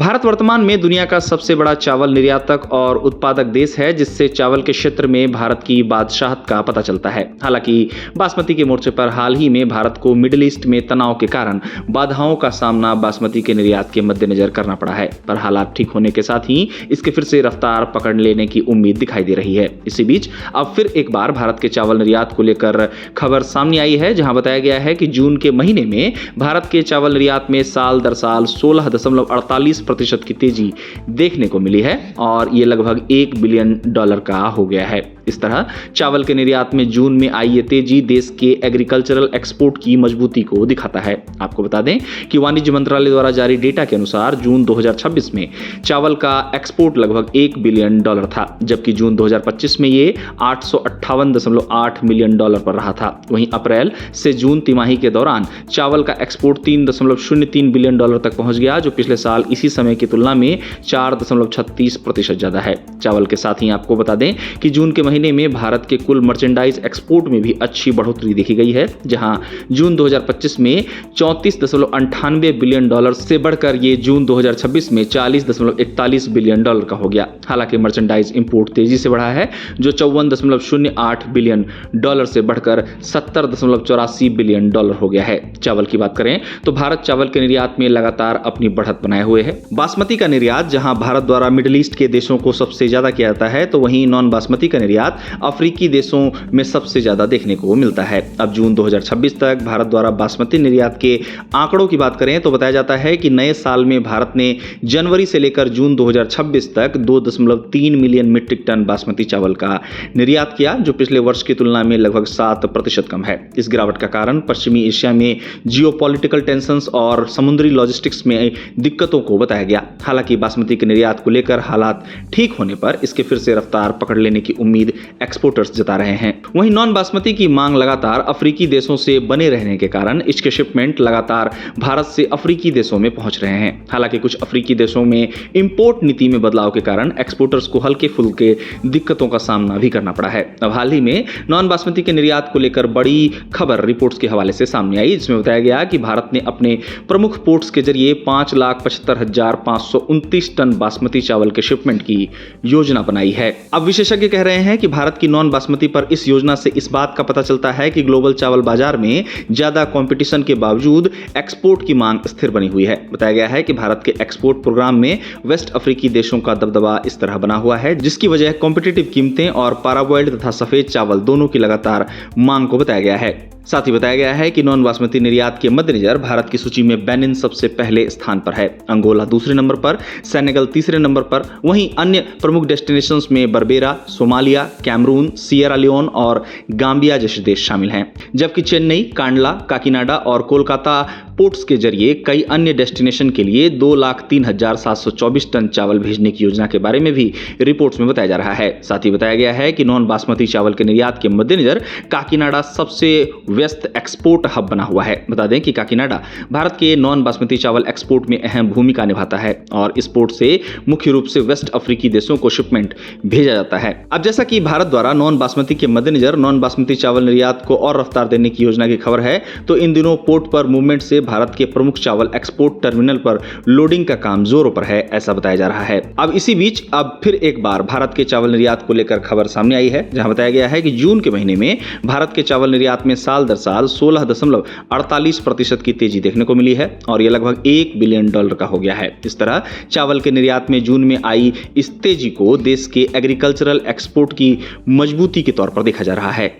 भारत वर्तमान में दुनिया का सबसे बड़ा चावल निर्यातक और उत्पादक देश है, जिससे चावल के क्षेत्र में भारत की बादशाहत का पता चलता है। हालांकि बासमती के मोर्चे पर हाल ही में भारत को मिडिल ईस्ट में तनाव के कारण बाधाओं का सामना बासमती के निर्यात के मद्देनजर करना पड़ा है, पर हालात ठीक होने के साथ ही इसके फिर से रफ्तार पकड़ लेने की उम्मीद दिखाई दे रही है। इसी बीच अब फिर एक बार भारत के चावल निर्यात को लेकर खबर सामने आई है, जहां बताया गया है कि जून के महीने में भारत के चावल निर्यात में साल दर साल 16.48% की तेजी देखने को मिली है और ये लगभग $1 बिलियन का हो गया है। इस तरह चावल के निर्यात में जून में आई ये तेजी देश के एग्रीकल्चरल एक्सपोर्ट की मजबूती को दिखाता है। आपको बता दें कि वाणिज्य मंत्रालय द्वारा जारी डेटा के अनुसार जून 2026 में चावल का एक्सपोर्ट लगभग $1 बिलियन था, जबकि जून 2025 में ये $858.8 मिलियन पर रहा था। वहीं अप्रैल से जून तिमाही के दौरान चावल का एक्सपोर्ट $3.03 बिलियन तक पहुंच गया, जो पिछले साल इसी समय की तुलना में 4.36% ज्यादा है। चावल के साथ ही आपको बता दें कि जून के महीने में भारत के कुल मर्चेंडाइज एक्सपोर्ट में भी अच्छी बढ़ोतरी देखी गई है, जहां जून 2025 में $34.98 बिलियन से बढ़कर ये जून 2026 में $40.41 बिलियन का हो गया। हालांकि मर्चेंडाइज इंपोर्ट तेजी से बढ़ा है, जो $54.08 बिलियन से बढ़कर $70.84 बिलियन हो गया है। चावल की बात करें तो भारत चावल के निर्यात में लगातार अपनी बढ़त बनाए हुए है। बासमती का निर्यात जहां भारत द्वारा मिडिल ईस्ट के देशों को सबसे ज्यादा किया जाता है, तो वहीं नॉन बासमती का निर्यात अफ्रीकी देशों में सबसे ज्यादा देखने को मिलता है। अब जून 2026 तक भारत द्वारा बासमती निर्यात के आंकड़ों की बात करें तो बताया जाता है कि नए साल में भारत ने जनवरी से लेकर जून 2026 तक 2.3 मिलियन मीट्रिक टन बासमती चावल का निर्यात किया, जो पिछले वर्ष की तुलना में लगभग 7% कम है। इस गिरावट का कारण पश्चिमी एशिया में जियोपॉलिटिकल टेंशंस और समुद्री लॉजिस्टिक्स में दिक्कतों को बताया गया। हालांकि बासमती के निर्यात को लेकर हालात ठीक होने पर इसके फिर से रफ्तार पकड़ लेने की उम्मीद एक्सपोर्टर्स जता रहे हैं। वहीं नॉन बासमती की मांग लगातार अफ्रीकी देशों से बने रहने के कारण इसके शिपमेंट लगातार भारत से अफ्रीकी देशों में पहुंच रहे हैं। हालांकि कुछ अफ्रीकी देशों में इंपोर्ट नीति में बदलाव के कारण एक्सपोर्टर्स को हल्के फुल्के दिक्कतों का सामना भी करना पड़ा है। अब हाल ही में नॉन बासमती के निर्यात को लेकर बड़ी खबर रिपोर्ट्स के हवाले से सामने आई, जिसमें बताया गया कि भारत ने अपने प्रमुख पोर्ट्स के जरिए 5,75,529 टन बासमती चावल के शिपमेंट की योजना बनाई है। अब विशेषज्ञ कह रहे हैं कि भारत की नॉन बासमती पर इस योजना से इस बात का पता चलता है कि ग्लोबल चावल बाजार में ज्यादा कंपटीशन के बावजूद एक्सपोर्ट की मांग स्थिर बनी हुई है। बताया गया है कि भारत के एक्सपोर्ट प्रोग्राम में वेस्ट अफ्रीकी देशों का दबदबा इस तरह बना हुआ है, जिसकी वजह कॉम्पिटिटिव कीमतें और पाराबॉइल्ड तथा सफेद चावल दोनों की लगातार मांग को बताया गया है। साथ ही बताया गया है कि नॉन बासमती निर्यात के मद्देनजर भारत की सूची में बेनिन सबसे पहले स्थान पर है, अंगोला दूसरे नंबर पर, सेनेगल तीसरे नंबर पर। वहीं अन्य प्रमुख डेस्टिनेशंस में बर्बेरा, सोमालिया, कैमरून, सियरा लियोन और गाम्बिया जैसे देश शामिल हैं, जबकि चेन्नई, कांडला, काकीनाडा और कोलकाता पोर्ट्स के जरिए कई अन्य डेस्टिनेशन के लिए 2,03,724 टन चावल भेजने की योजना के बारे में भी रिपोर्ट्स में बताया जा रहा है। साथ ही बताया गया है कि नॉन बासमती चावल के निर्यात के मद्देनजर काकीनाडा सबसे व्यस्त एक्सपोर्ट हब बना हुआ है। बता दें कि काकीनाडा भारत के नॉन बासमती चावल एक्सपोर्ट में अहम भूमिका निभाता है और इस पोर्ट से मुख्य रूप से वेस्ट अफ्रीकी देशों को शिपमेंट भेजा जाता है। अब जैसा कि भारत द्वारा नॉन बासमती के मद्देनजर नॉन बासमती चावल निर्यात को और रफ्तार देने की योजना की खबर है, तो इन दिनों पोर्ट पर मूवमेंट से भारत के प्रमुख चावल एक्सपोर्ट टर्मिनल पर लोडिंग का काम जोरों पर है, ऐसा बताया जा रहा है। अब इसी बीच अब फिर एक बार भारत के चावल निर्यात को लेकर खबर सामने आई है, जहां बताया गया है कि जून के महीने में भारत के चावल निर्यात में साल दर साल 16.48% की तेजी देखने को मिली है और यह लगभग $1 बिलियन का हो गया है। इस तरह चावल के निर्यात में जून में आई इस तेजी को देश के एग्रीकल्चरल एक्सपोर्ट की मजबूती के तौर पर देखा जा रहा है।